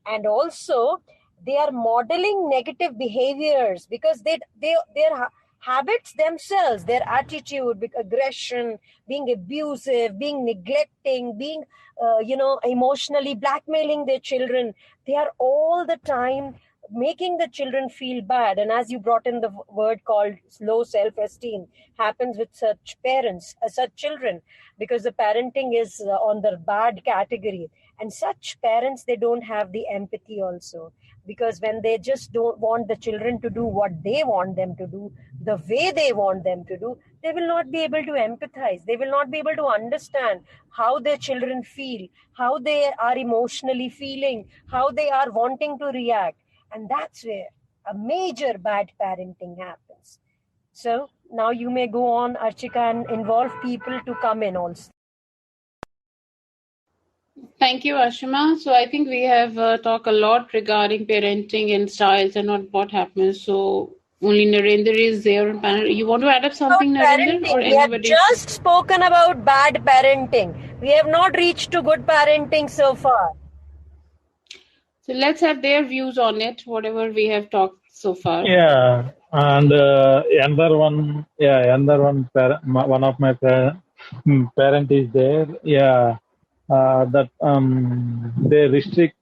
And also, they are modeling negative behaviors because their habits themselves, their attitude, aggression, being abusive, being neglecting, being, emotionally blackmailing their children. They are all the time making the children feel bad. And as you brought in the word called low self-esteem, happens with such parents, such children, because the parenting is on the bad category. And such parents, they don't have the empathy also. Because when they just don't want the children to do what they want them to do, the way they want them to do, they will not be able to empathize. They will not be able to understand how their children feel, how they are emotionally feeling, how they are wanting to react. And that's where a major bad parenting happens. So now you may go on, Archika, and involve people to come in also. Thank you, Ashima. So I think we have talked a lot regarding parenting and styles and what happens. So only Narendra is there on panel. You want to add up something, Narendra? Or we have just spoken about bad parenting. We have not reached to good parenting so far. So let's have their views on it, whatever we have talked so far. Yeah, and another one, one of my parent is there. Yeah, that they restrict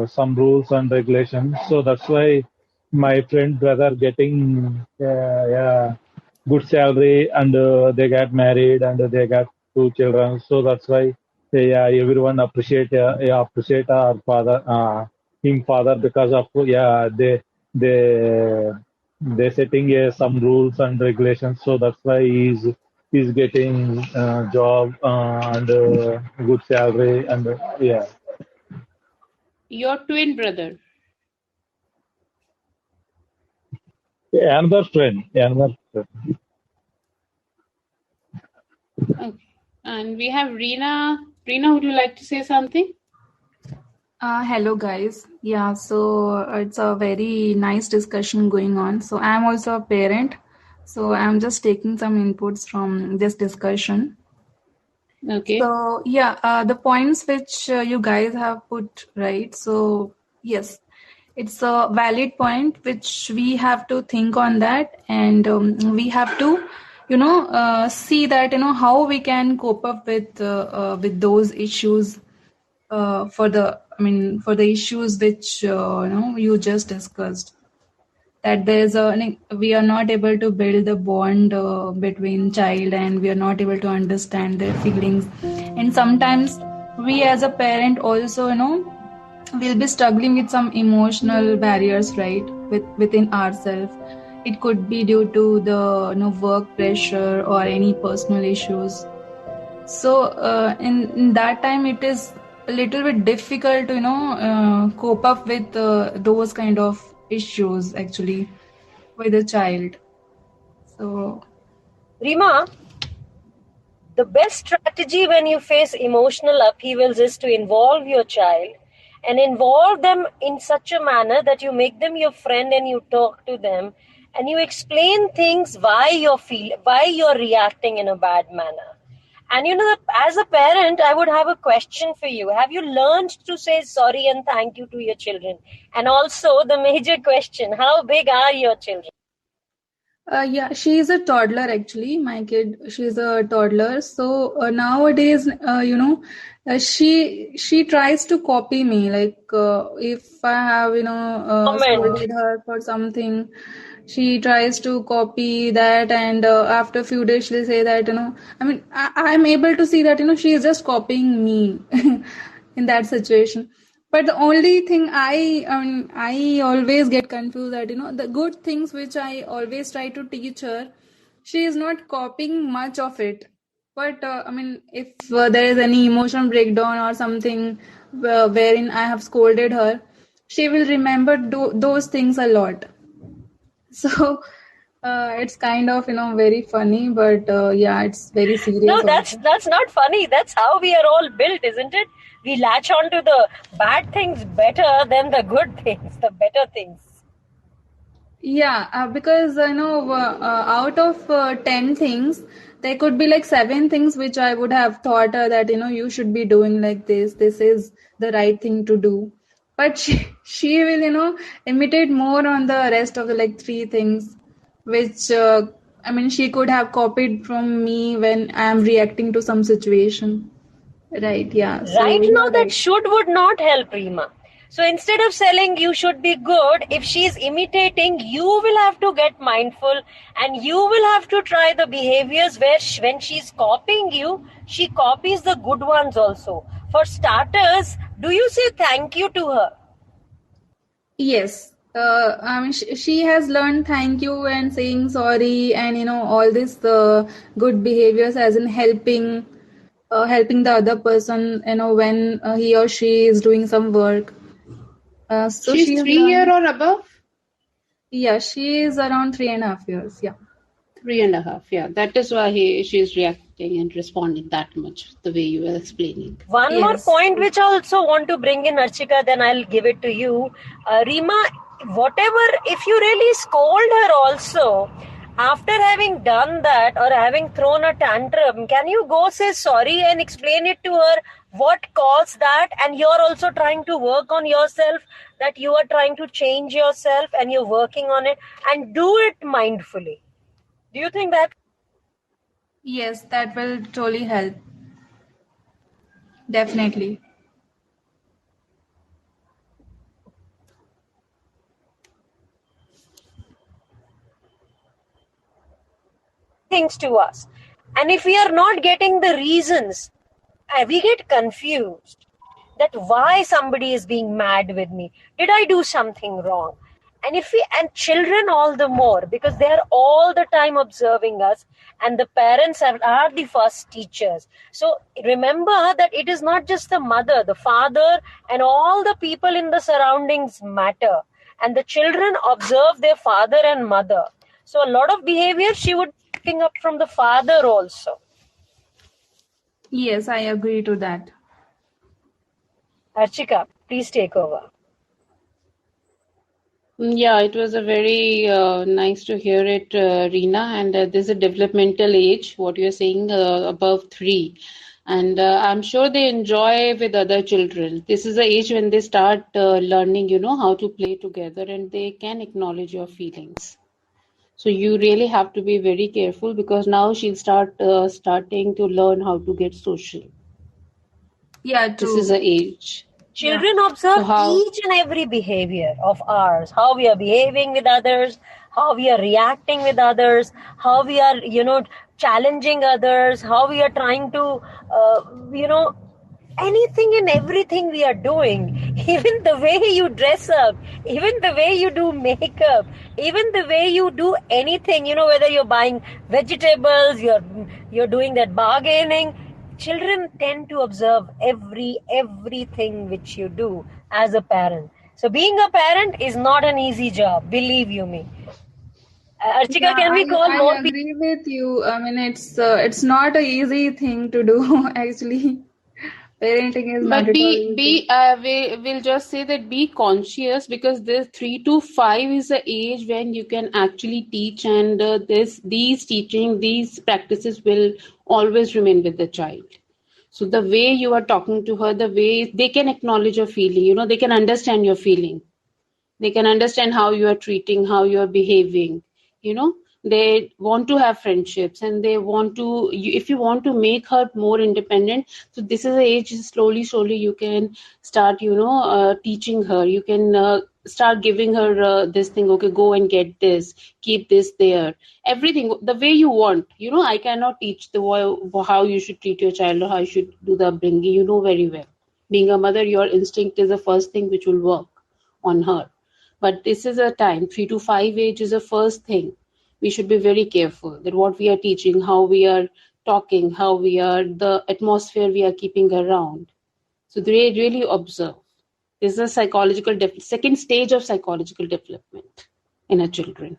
some rules and regulations. So that's why my friend brother getting good salary and they got married and they got 2 children. So that's why everyone appreciate our father, him father, because of they setting some rules and regulations. So that's why he's getting job and good salary and Your twin brother. Another friend. Okay. And we have Reena. Reena, would you like to say something? Hello guys. Yeah, so it's a very nice discussion going on. So I'm also a parent. So I'm just taking some inputs from this discussion. Okay. So the points which you guys have put, right? So yes, it's a valid point which we have to think on that, and we have to, see that how we can cope up with those issues, for the issues which you just discussed, that we are not able to build the bond between child, and we are not able to understand their feelings. And sometimes we as a parent also will be struggling with some emotional barriers, right, within ourselves. It could be due to the work pressure or any personal issues. So in that time, it is a little bit difficult to cope up with those kind of issues actually with a child. So Rima, the best strategy when you face emotional upheavals is to involve your child and involve them in such a manner that you make them your friend and you talk to them and you explain things why you're reacting in a bad manner. And as a parent, I would have a question for you. Have you learned to say sorry and thank you to your children? And also the major question, how big are your children? yeah, she is a toddler actually. My kid, she's a toddler. So nowadays, she tries to copy me. Like if I have scolded her for something, she tries to copy that, and after a few days she'll say that I'm able to see that she is just copying me in that situation. But the only thing I always get confused that the good things which I always try to teach her, she is not copying much of it. But if there is any emotional breakdown or something wherein I have scolded her, she will remember those things a lot. So it's kind of very funny, but yeah, it's very serious. No, that's not funny. That's how we are all built, isn't it? We latch on to the bad things better than the good things, the better things. Yeah, because out of 10 things, there could be like 7 things which I would have thought that you should be doing like this. This is the right thing to do. But she will imitate more on the rest of the like 3 things, which she could have copied from me when I am reacting to some situation. Right? Yeah. So, right now, that should would not help, Rima. So instead of saying you should be good, if she's imitating, you will have to get mindful and you will have to try the behaviors where when she's copying you, she copies the good ones also. For starters, do you say thank you to her? Yes. She has learned thank you and saying sorry and all this good behaviors, as in helping the other person when he or she is doing some work. So she's 3 years or above? Yeah, she is around 3.5 years. Yeah. 3.5. Yeah, that is why she's reacting and responding that much the way you were explaining. One more point which I also want to bring in, Archika, then I'll give it to you. Rima, if you really scold her also, after having done that or having thrown a tantrum, can you go say sorry and explain it to her what caused that? And you're also trying to work on yourself, that you are trying to change yourself and you're working on it, and do it mindfully. Do you think that? Yes, that will totally help. Definitely. Things to us. And if we are not getting the reasons, we get confused that why somebody is being mad with me. Did I do something wrong? And children all the more, because they are all the time observing us, and the parents are the first teachers. So remember that it is not just the mother, the father, and all the people in the surroundings matter. And the children observe their father and mother. So a lot of behavior she would be picking up from the father also. Yes, I agree to that. Archika, please take over. Yeah, it was a very nice to hear it, Reena. And there's a developmental age, what you're saying, above 3. And I'm sure they enjoy with other children. This is the age when they start learning, how to play together, and they can acknowledge your feelings. So you really have to be very careful, because now she'll starting to learn how to get social. Yeah, This is true. the age. Yeah. Children So observe how? each and every behavior of ours, how we are behaving with others, how we are reacting with others, how we are, challenging others, how we are trying to, anything and everything we are doing, even the way you dress up, even the way you do makeup, even the way you do anything, whether you're buying vegetables, you're doing that bargaining. Children tend to observe everything which you do as a parent. So being a parent is not an easy job, believe you me. Archika, Yeah, can we call more I people? agree with you. I mean, it's not a easy thing to do actually. Parenting is not But at all easy. we'll just say that be conscious, because this 3 to 5 is the age when you can actually teach, and these practices will always remain with the child. So the way you are talking to her, the way they can acknowledge your feeling, they can understand your feeling. They can understand how you are treating, how you are behaving. you know they want to have friendships, and they want to if you want to make her more independent, so this is the age, slowly you can start teaching her. You can start giving her this thing. Okay, go and get this, keep this there, everything the way you want. I cannot teach the how you should treat your child, or how you should do the upbringing. You know very well, being a mother, your instinct is the first thing which will work on her. But this is a time, 3 to 5 age is the first thing. We should be very careful that what we are teaching, how we are talking, how we are, the atmosphere we are keeping around. So they really observe. This is a second stage of psychological development in a children.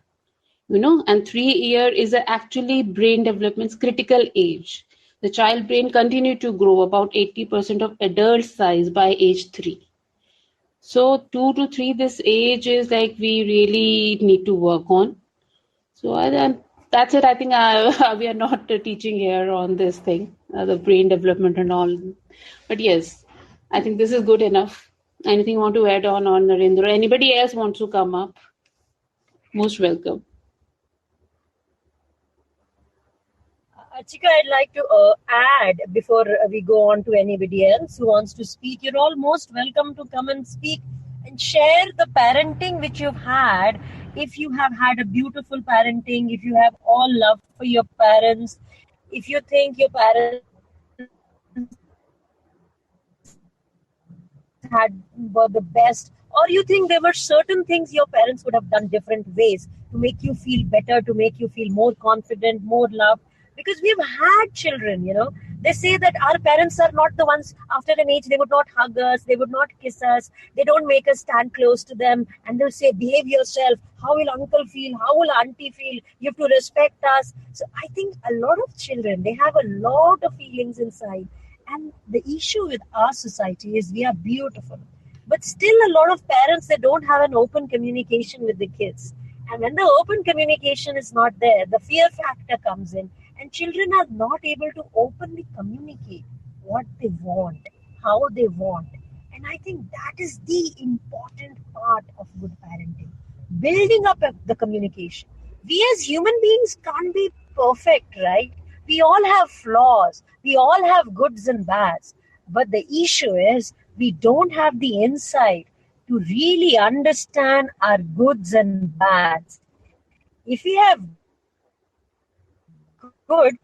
And 3 year is actually brain development's critical age. The child brain continue to grow about 80% of adult size by age 3. So 2 to 3, this age is like we really need to work on. So that's it. I think we are not teaching here on this thing, the brain development and all. But yes, I think this is good enough. Anything you want to add on Narendra? Anybody else wants to come up? Most welcome. Archika, I'd like to add before we go on to anybody else who wants to speak. You're all most welcome to come and speak and share the parenting which you've had. If you have had a beautiful parenting, if you have all love for your parents, if you think your parents were the best, or you think there were certain things your parents would have done different ways to make you feel better, to make you feel more confident, more loved. Because we've had children, they say that our parents are not the ones. After an age, they would not hug us, they would not kiss us, they don't make us stand close to them, and they'll say, behave yourself, how will uncle feel, how will auntie feel, you have to respect us. So I think a lot of children, they have a lot of feelings inside. And the issue with our society is we are beautiful, but still a lot of parents, they don't have an open communication with the kids. And when the open communication is not there, the fear factor comes in, and children are not able to openly communicate what they want, how they want. And I think that is the important part of good parenting, building up the communication. We as human beings can't be perfect, right? We all have flaws, we all have goods and bads, but the issue is we don't have the insight to really understand our goods and bads. If we have good,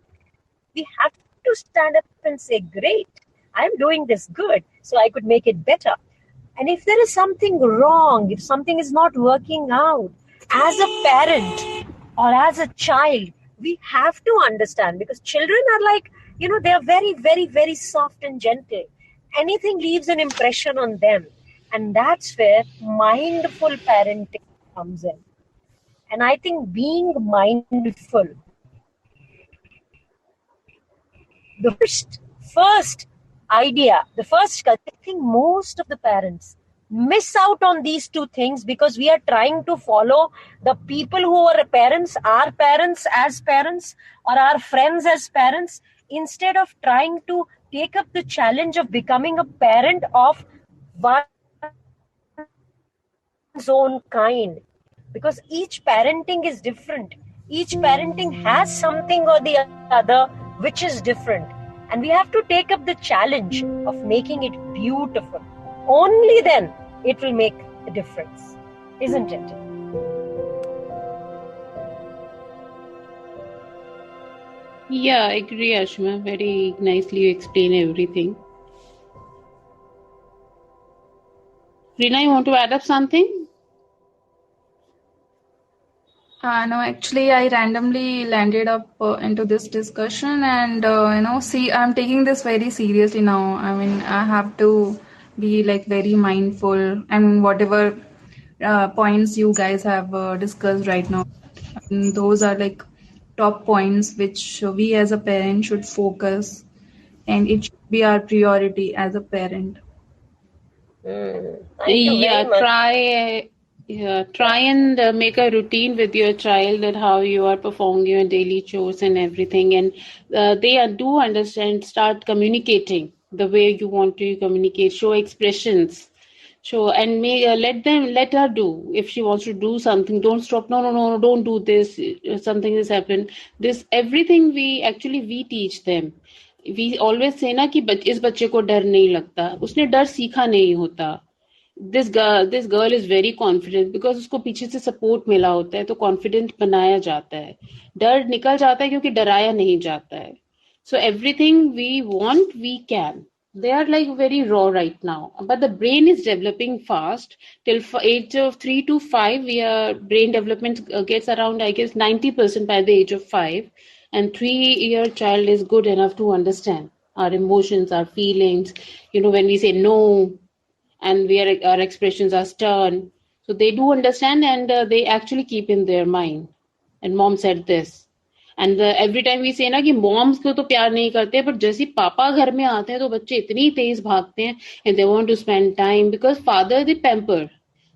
we have to stand up and say, great, I'm doing this good, so I could make it better. And if there is something wrong, if something is not working out, as a parent or as a child, we have to understand, because children are like, they are very, very, very soft and gentle. Anything leaves an impression on them. And that's where mindful parenting comes in. And I think being mindful, the first idea, I think most of the parents miss out on these two things, because we are trying to follow the people who are parents, our parents as parents, or our friends as parents, instead of trying to take up the challenge of becoming a parent of one's own kind. Because each parenting is different, Each parenting has something or the other which is different. And we have to take up the challenge of making it beautiful. Only then it will make a difference, isn't it? Yeah, I agree, Ashma. Very nicely you explain everything. Rina, you want to add up something? No, actually, I randomly landed up into this discussion, and see, I'm taking this very seriously now. I mean, I have to be like very mindful. I mean, whatever points you guys have discussed right now, those are like top points which we as a parent should focus, and it should be our priority as a parent. Thank you very Yeah, much. try and make a routine with your child that how you are performing your daily chores and everything, and they do understand. Start communicating the way you want to communicate. Show expressions. Show and let her do. If she wants to do something, don't stop. No, no, no, no, don't do this. Something has happened. This everything we teach them. We always say ना कि इस बच्चे को डर नहीं लगता. उसने डर सीखा नहीं होता. This girl is very confident because उसको पीछे से सपोर्ट मिला होता है तो कॉन्फिडेंट बनाया जाता है. डर निकल जाता है क्योंकि डराया नहीं जाता है. So everything we want we can. They are like very raw right now, but the brain is developing fast. Till age of 3 to 5 brain development gets around, I guess, 90% by the age of 5, and 3-year child is good enough to understand our emotions, our feelings. When we say no, and our expressions are stern, so they do understand, and they actually keep in their mind. And mom said this, and every time we say ना कि moms को तो प्यार नहीं करते, but जैसे पापा घर में आते हैं तो बच्चे इतनी तेज भागते हैं, and they want to spend time because father they pamper.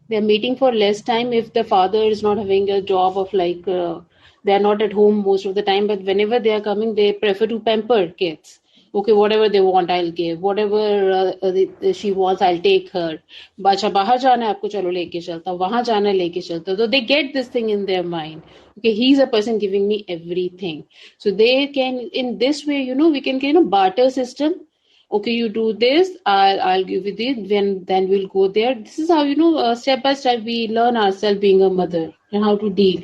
They are meeting for less time if the father is not having a job of like they are not at home most of the time, but whenever they are coming they prefer to pamper kids. Okay, whatever they want I'll give, whatever she wants I'll take her. अच्छा बाहर जाना है आपको, चलो लेके चलता, वहां जाना है लेके चलता. So they get this thing in their mind. Okay, he's a person giving me everything. So they can, in this way, we can barter system. Okay, you do this, I'll give you this, then we'll go there. This is how step by step we learn ourselves being a mother and how to deal.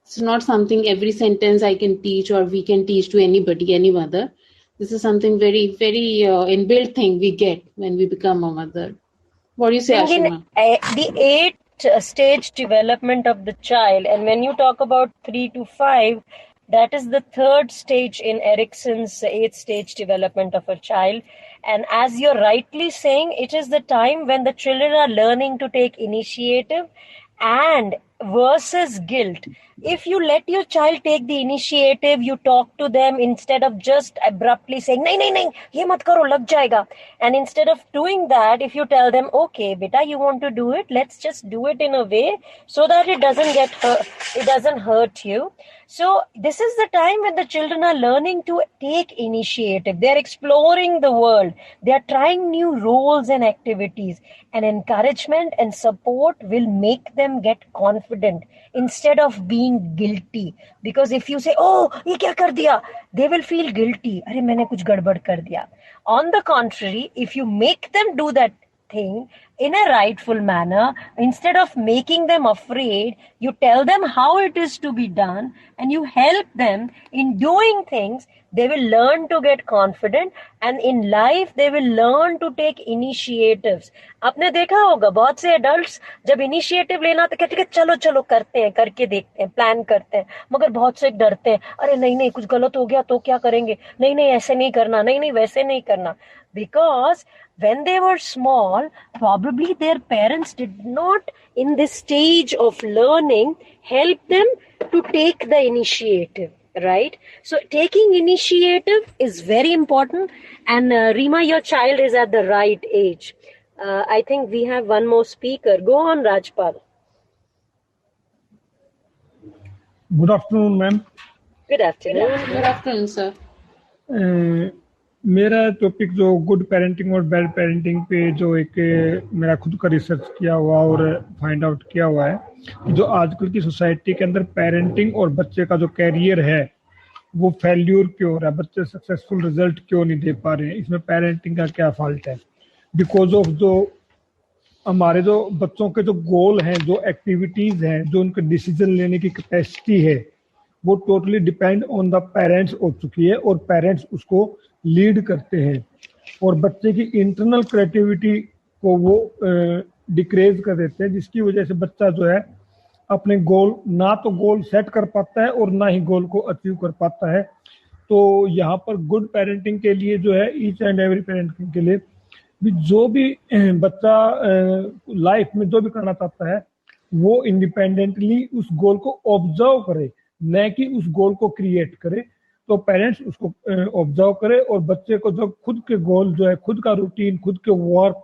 It's not something every sentence I can teach or we can teach to anybody, any mother. This is something very very inbuilt thing we get when we become a mother. What do you say, In Ashima? the 8 stage development of the child, and when you talk about 3 to 5, that is the third stage in Erickson's 8 stage development of a child. And as you're rightly saying, it is the time when the children are learning to take initiative and versus guilt. If you let your child take the initiative, you talk to them instead of just abruptly saying nahi nahi nahi ye mat karo lag jayega, and instead of doing that, if you tell them, okay beta, you want to do it, let's just do it in a way so that it doesn't hurt you. So this is the time when the children are learning to take initiative. They are exploring the world, they are trying new roles and activities, and encouragement and support will make them get confident instead of being guilty. Because if you say, oh ye kya kar diya, they will feel guilty, अरे मैंने कुछ गड़बड़ कर दिया. On the contrary, if you make them do that thing in a rightful manner, instead of making them afraid, you tell them how it is to be done and you help them in doing things, they will learn to get confident, and in life they will learn to take initiatives. आपने देखा होगा बहुत से adults जब initiative लेना तो कहते हैं चलो चलो करते हैं, करके देखते हैं, plan करते हैं, मगर बहुत से डरते हैं, अरे नहीं नहीं कुछ गलत हो गया तो क्या करेंगे, नहीं नहीं ऐसे नहीं करना, नहीं नहीं वैसे नहीं करना. Because when they were small, probably their parents did not, in this stage of learning, help them to take the initiative, right? So taking initiative is very important. And Rima, your child is at the right age. I think we have one more speaker. Go on, Rajpal. Good afternoon, ma'am. Good afternoon. Good afternoon, sir. मेरा topic जो good parenting और bad parenting पे जो एक मेरा खुद का research किया हुआ और फाइंड आउट किया हुआ है कि जो आजकल की सोसाइटी के अंदर पेरेंटिंग और बच्चे का जो कैरियर है वो फेल्यूर क्यों हो रहा है, बच्चे सक्सेसफुल रिजल्ट क्यों नहीं दे पा रहे हैं, इसमें पेरेंटिंग का क्या फॉल्ट है। बिकॉज ऑफ जो हमारे जो बच्चों के जो गोल हैं, जो एक्टिविटीज हैं, जो उनके डिसीजन लेने की कैपेसिटी है, वो totally depend on the parents हो चुकी है और पेरेंट्स उसको लीड करते हैं और बच्चे की इंटरनल क्रिएटिविटी को वो डिक्रेज कर देते हैं, जिसकी वजह से बच्चा जो है अपने गोल ना तो गोल सेट कर पाता है और ना ही गोल को अचीव कर पाता है। तो यहाँ पर गुड पेरेंटिंग के लिए जो है ईच एंड एवरी पेरेंटिंग के लिए भी जो भी बच्चा लाइफ में जो भी करना चाहता है वो इंडिपेंडेंटली उस गोल को ऑब्जर्व करे, न कि उस गोल को क्रिएट करे। तो पेरेंट्स उसको ऑब्जर्व करे और बच्चे को जो खुद के गोल जो है, खुद का रूटीन, खुद के वर्क,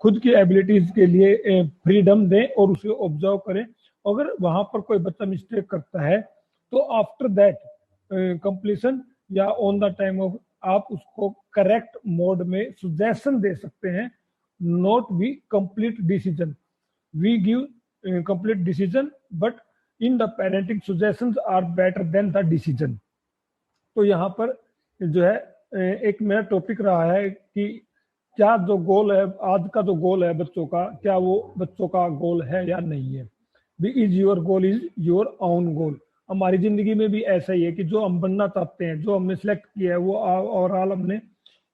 खुद की एबिलिटीज के लिए फ्रीडम दें और उसे ऑब्जर्व करें। अगर वहां पर कोई बच्चा मिस्टेक करता है तो आफ्टर दैट कंप्लीशन या ऑन द टाइम ऑफ आप उसको करेक्ट मोड में सजेशन दे सकते हैं, not we complete decision. We give complete decision but in the parenting suggestions are better than the decision. तो यहाँ पर जो है एक मेरा टॉपिक रहा है कि क्या जो गोल है, आज का जो गोल है बच्चों का, क्या वो बच्चों का गोल है या नहीं है। Is your goal is your own goal. हमारी जिंदगी में भी ऐसा ही है कि जो हम बनना चाहते हैं, जो हमने सिलेक्ट किया है, वो ओवरऑल हमने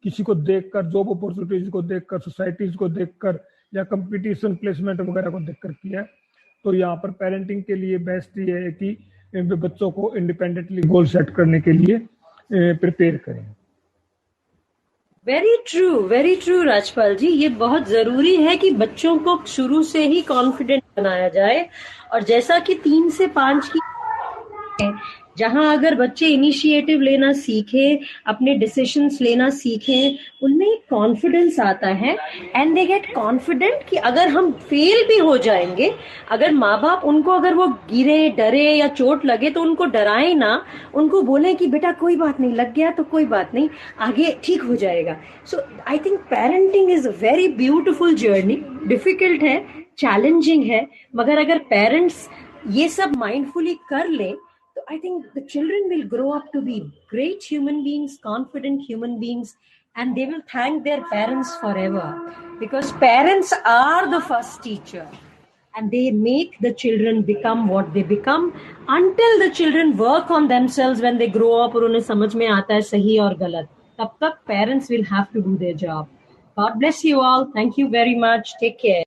किसी को देखकर, जॉब अपॉर्चुनिटीज को देखकर, सोसाइटीज को देखकर या कंपटीशन प्लेसमेंट वगैरह को देखकर किया है। तो यहाँ पर पेरेंटिंग के लिए बेस्ट ये है कि बच्चों को इंडिपेंडेंटली गोल सेट करने के लिए प्रिपेयर करें। वेरी ट्रू राजपाल जी। ये बहुत जरूरी है कि बच्चों को शुरू से ही कॉन्फिडेंट बनाया जाए। और जैसा कि 3 से 5 की जहां अगर बच्चे इनिशिएटिव लेना सीखे, अपने डिसीजंस लेना सीखे, उनमें कॉन्फिडेंस आता है एंड दे गेट कॉन्फिडेंट कि अगर हम फेल भी हो जाएंगे, अगर माँ बाप उनको, अगर वो गिरे, डरे या चोट लगे तो उनको डराए ना, उनको बोले कि बेटा कोई बात नहीं, लग गया तो कोई बात नहीं, आगे ठीक हो जाएगा। So I think parenting is a very beautiful journey. Difficult है, चैलेंजिंग है, मगर अगर पेरेंट्स ये सब माइंडफुली कर ले तो I think the children will grow up to be great human beings, confident human beings, and they will thank their parents forever, because parents are the first teacher and they make the children become what they become until the children work on themselves when they grow up और उन्हें समझ में आता है सही और गलत, तब तक parents will have to do their job. God bless you all. Thank you very much. Take care.